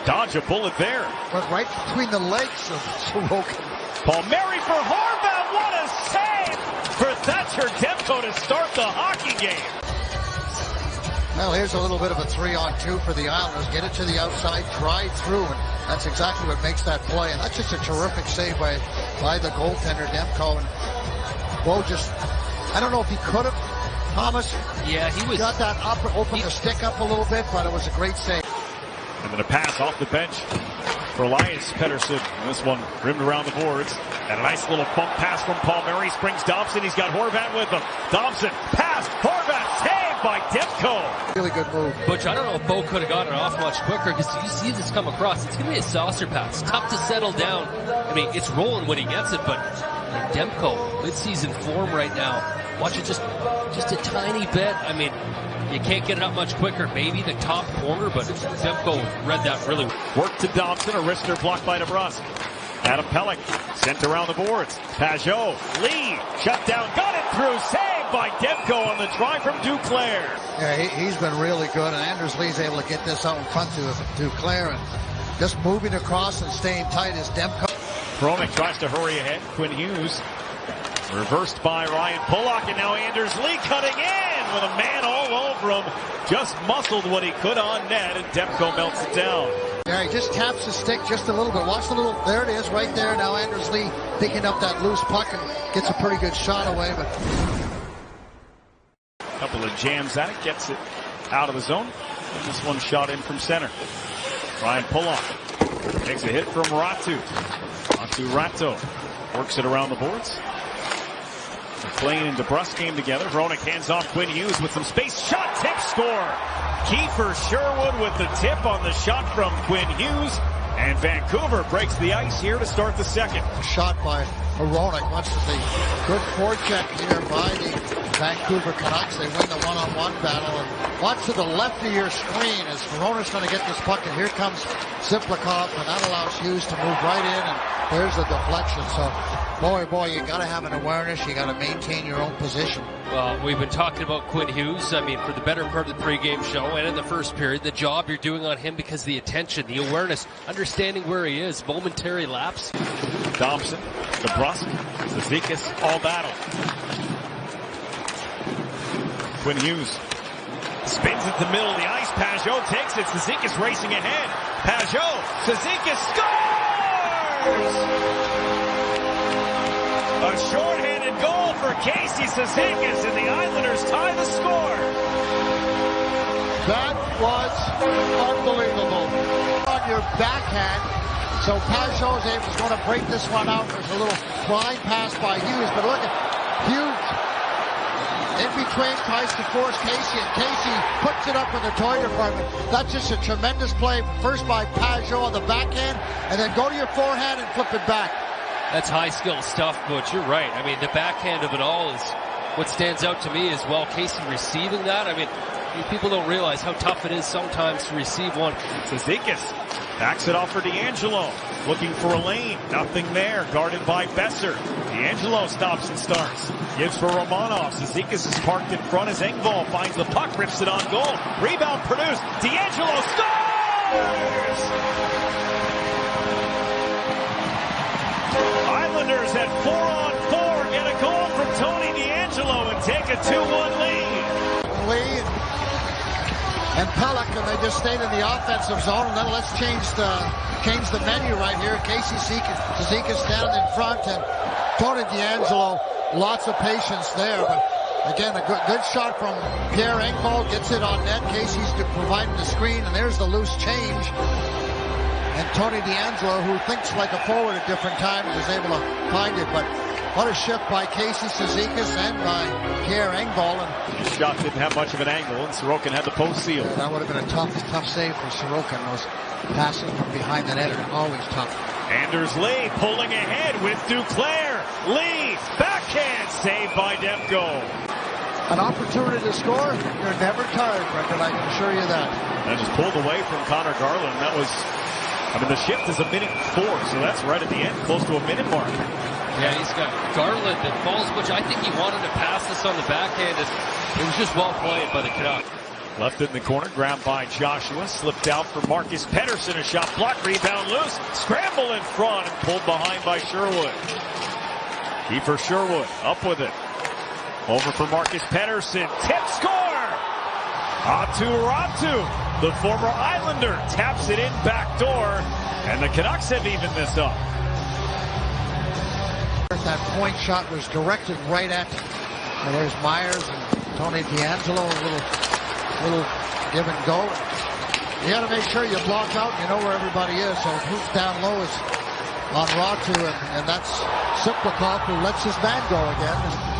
dodge a bullet there. But right between the legs of Sorokin. Palmieri for Horvat. What a save for Thatcher Demko to start the hockey game. Well, here's a little bit of a 3-on-2 for the Islanders. Get it to the outside, drive through, and that's exactly what makes that play. And that's just a terrific save by the goaltender, Demko. And Bo just, I don't know if he could have, Thomas. Yeah, he was. Got that up, opened the stick up a little bit, but it was a great save. And then a pass off the bench for Elias Pettersson. This one rimmed around the boards. And a nice little bump pass from Palmieri. Springs Dobson. He's got Horvat with him. Dobson, pass, Horvat, saved by Demko. Really good move. Butch, I don't know if Bo could have gotten it off much quicker, because you see this come across. It's going to be a saucer pass. Tough to settle down. I mean, it's rolling when he gets it, but Demko, mid-season form right now. Watch it just a tiny bit. I mean, you can't get it up much quicker. Maybe the top corner, but Demko read that really well. Work to Dobson, a wrister blocked by DeBrusque. Adam Pelech sent around the boards. Pajot, Lee, shut down, got it through, saved by Demko on the try from Duclair. Yeah, he's been really good, and Anders Lee's able to get this out in front to Duclair, and just moving across and staying tight as Demko. Hronek tries to hurry ahead. Quinn Hughes reversed by Ryan Pulock, and now Anders Lee cutting in with a man all over him. Just muscled what he could on net, and Demko melts it down. Yeah, he just taps the stick just a little bit. Watch the little, there it is right there. Now Anders Lee picking up that loose puck and gets a pretty good shot away. But a couple of jams at it, gets it out of the zone. And this one shot in from center. Ryan Pulock takes a hit from Ratu. Rato works it around the boards. McLean and DeBrusque came together. Hronek hands off Quinn Hughes with some space. Shot, tip, score. Kiefer Sherwood with the tip on the shot from Quinn Hughes. And Vancouver breaks the ice here to start the second. Shot by Hronek. Watch the good forecheck here by the Vancouver Canucks. They win the one-on-one battle. And watch to the left of your screen as Hronek's going to get this puck. And here comes Ziplikov, and that allows Hughes to move right in. And there's the deflection. So, boy, you got to have an awareness. You got to maintain your own position. Well, we've been talking about Quinn Hughes. I mean, for the better part of the pregame show and in the first period, the job you're doing on him because the attention, the awareness, understanding where he is, momentary lapse. Dobson, DeBrusque, Zizekas, all battle. Quinn Hughes spins at the middle of the ice. Pajot takes it. Zizekas racing ahead. Pajot, Zizekas scores! A shorthanded goal for Casey Zizekas, and the Islanders tie the score. That was unbelievable. On your backhand, so Pajot is going to break this one out. There's a little blind pass by Hughes, but look at Hughes in between, tries to force Casey, and Casey puts it up in the toy department. That's just a tremendous play, first by Pajot on the backhand, and then go to your forehand and flip it back. That's high-skill stuff, Butch. You're right. I mean, the backhand of it all is what stands out to me as well. Casey receiving that. I mean, people don't realize how tough it is sometimes to receive one. Zizekas backs it off for D'Angelo. Looking for a lane. Nothing there. Guarded by Besser. D'Angelo stops and starts. Gives for Romanov. Zizekas is parked in front as Engvall finds the puck, rips it on goal. Rebound produced. D'Angelo scores! Islanders at 4-on-4 get a goal from Tony D'Angelo and take a 2-1 lead. And Pelech, and they just stayed in the offensive zone. And then let's change the menu right here. Casey Zizekas down in front, and Tony D'Angelo, lots of patience there. But again, a good shot from Pierre Engvall, gets it on net. Casey's providing the screen, and there's the loose change. And Tony D'Angelo, who thinks like a forward at different times, is able to find it. But what a shift by Casey Zizekas and by Pierre Engvall. And the shot didn't have much of an angle, and Sorokin had the post seal. That would have been a tough save for Sorokin. Those passes from behind the net are always tough. Anders Lee pulling ahead with Duclair. Lee, backhand, saved by Demko. An opportunity to score, you're never tired, Brendan, I can assure you that. And just pulled away from Connor Garland. That was, I mean, the shift is 1:04, so that's right at the end, close to a minute mark. Yeah, he's got Garland that falls, which I think he wanted to pass this on the backhand. It was just well played by the Canucks. Left it in the corner, grabbed by Joshua, slipped out for Marcus Pettersson, a shot blocked, rebound loose, scramble in front, and pulled behind by Sherwood. Kiefer Sherwood up with it. Over for Marcus Pettersson, tip score! Ratu, the former Islander, taps it in back door, and the Canucks have evened this up. That point shot was directed right at, and there's Myers and Tony DeAngelo, a little give and go. You got to make sure you block out, you know where everybody is, so who's down low is on Ratu, and that's Siplikov, who lets his man go again.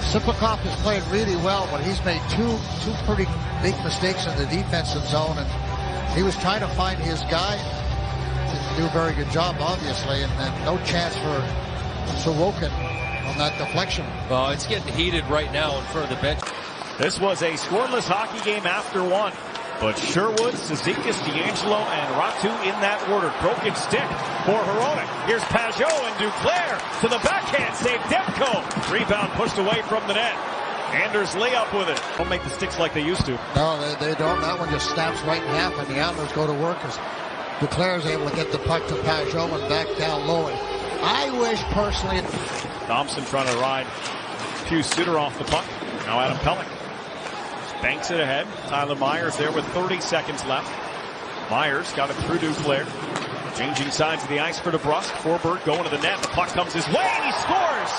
Siplikov has played really well, but he's made two pretty big mistakes in the defensive zone, and he was trying to find his guy. Didn't do a very good job, obviously, and no chance for Sorokin on that deflection. Well, it's getting heated right now in front of the bench. This was a scoreless hockey game after one. But Sherwood, Cizikas, DeAngelo, and Ratu in that order. Broken stick for Hronek. Here's Pajot and Duclair to the backhand. Save Demko. Rebound pushed away from the net. Anders layup with it. Don't make the sticks like they used to. No, they don't. That one just snaps right in half, and the Islanders go to work as Duclair is able to get the puck to Pajot and back down low. And I wish personally... Thompson trying to ride Hugh Suter off the puck. Now Adam Pelech banks it ahead. Tyler Myers there with 30 seconds left. Myers got it through Duclair. Changing sides of the ice for DeBrusk. Forbert going to the net. The puck comes his way and he scores!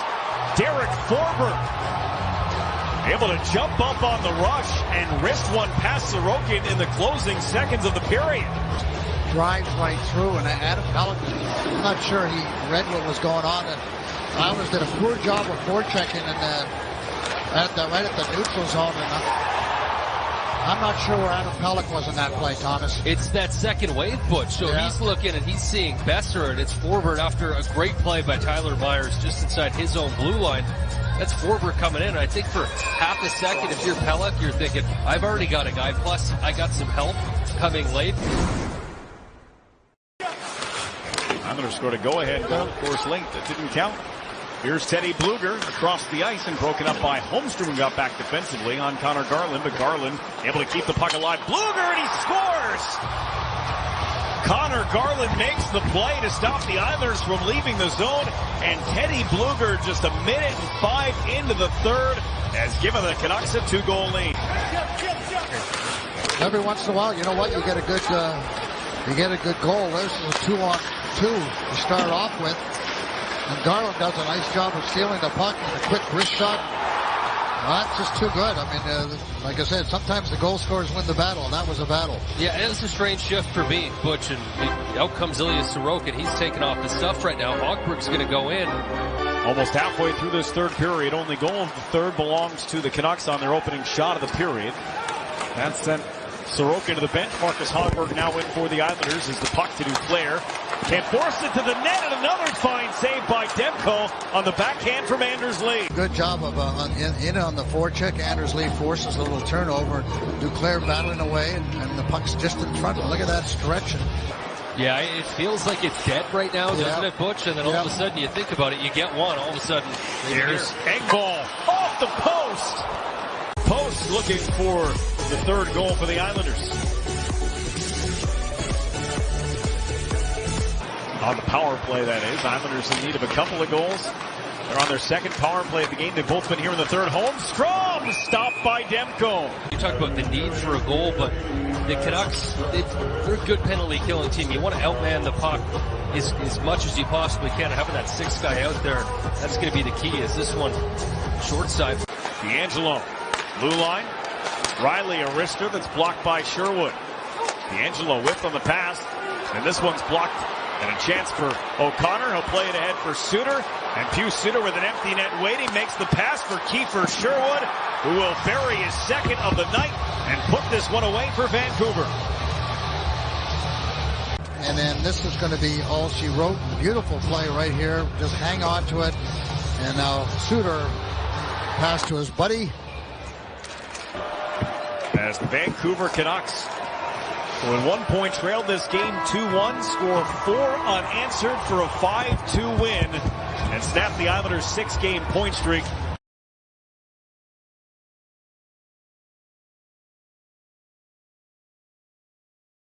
Derek Forbert able to jump up on the rush and wrist one past Sorokin in the closing seconds of the period. Drives right through, and Adam Pelech, I'm not sure he read what was going on. And Islanders did a poor job of forechecking and right at the neutral zone. And I'm not sure where Adam Pelech was in that play, Thomas. It's that second wave, Butch. So he's looking and he's seeing Besser, and it's Forbert after a great play by Tyler Myers just inside his own blue line. That's Forbert coming in. I think for half a second, if you're Pelech, you're thinking, I've already got a guy, plus I got some help coming late. Islanders scored a go-ahead goal, of course, late. That didn't count. Here's Teddy Bluger across the ice and broken up by Holmstrom, who got back defensively on Connor Garland, but Garland able to keep the puck alive. Bluger, and he scores! Connor Garland makes the play to stop the Islanders from leaving the zone, and Teddy Bluger just a minute and 5 into the third has given the Canucks a 2-goal lead. Every once in a while, you know what, you get a good goal. This is a 2-on-2 to start off with. And Garland does a nice job of stealing the puck and a quick wrist shot. Well, that's just too good. I mean, like I said, sometimes the goal scorers win the battle, and that was a battle. Yeah, it was a strange shift for me, Butch, and out comes Ilya Sorokin. He's taking off the stuff right now. Hogberg's going to go in. Almost halfway through this third period. Only goal of the third belongs to the Canucks on their opening shot of the period. That sent Sorokin to the bench. Marcus Hogberg now in for the Islanders as the puck to Duclair. Can't force it to the net, and another fine save by Demko on the backhand from Anders Lee. Good job of on the forecheck. Anders Lee forces a little turnover. Duclair battling away, and the puck's just in front. Look at that stretch. Yeah, it feels like it's dead right now, doesn't it, Butch? And then all of a sudden you think about it, you get one. All of a sudden, here's Engvall off the post. Post looking for the third goal for the Islanders. On the power play, that is. Islanders in need of a couple of goals. They're on their second power play of the game. They've both been here in the third. Holmstrom stopped by Demko. You talk about the need for a goal, but the Canucks, they're a good penalty killing team. You want to outman the puck as much as you possibly can. Having that sixth guy out there, that's going to be the key. Is this one short side? DeAngelo, blue line. Riley, a wrister that's blocked by Sherwood. DeAngelo whipped on the pass, and this one's blocked. And a chance for O'Connor. He'll play it ahead for Suter. And Hugh Suter with an empty net waiting makes the pass for Kiefer Sherwood, who will bury his second of the night and put this one away for Vancouver. And then this is going to be all she wrote. Beautiful play right here. Just hang on to it. And now Suter pass to his buddy. As the Vancouver Canucks, who in 1 point trailed this game 2-1, score 4 unanswered for a 5-2 win and snap the Islanders' 6-game point streak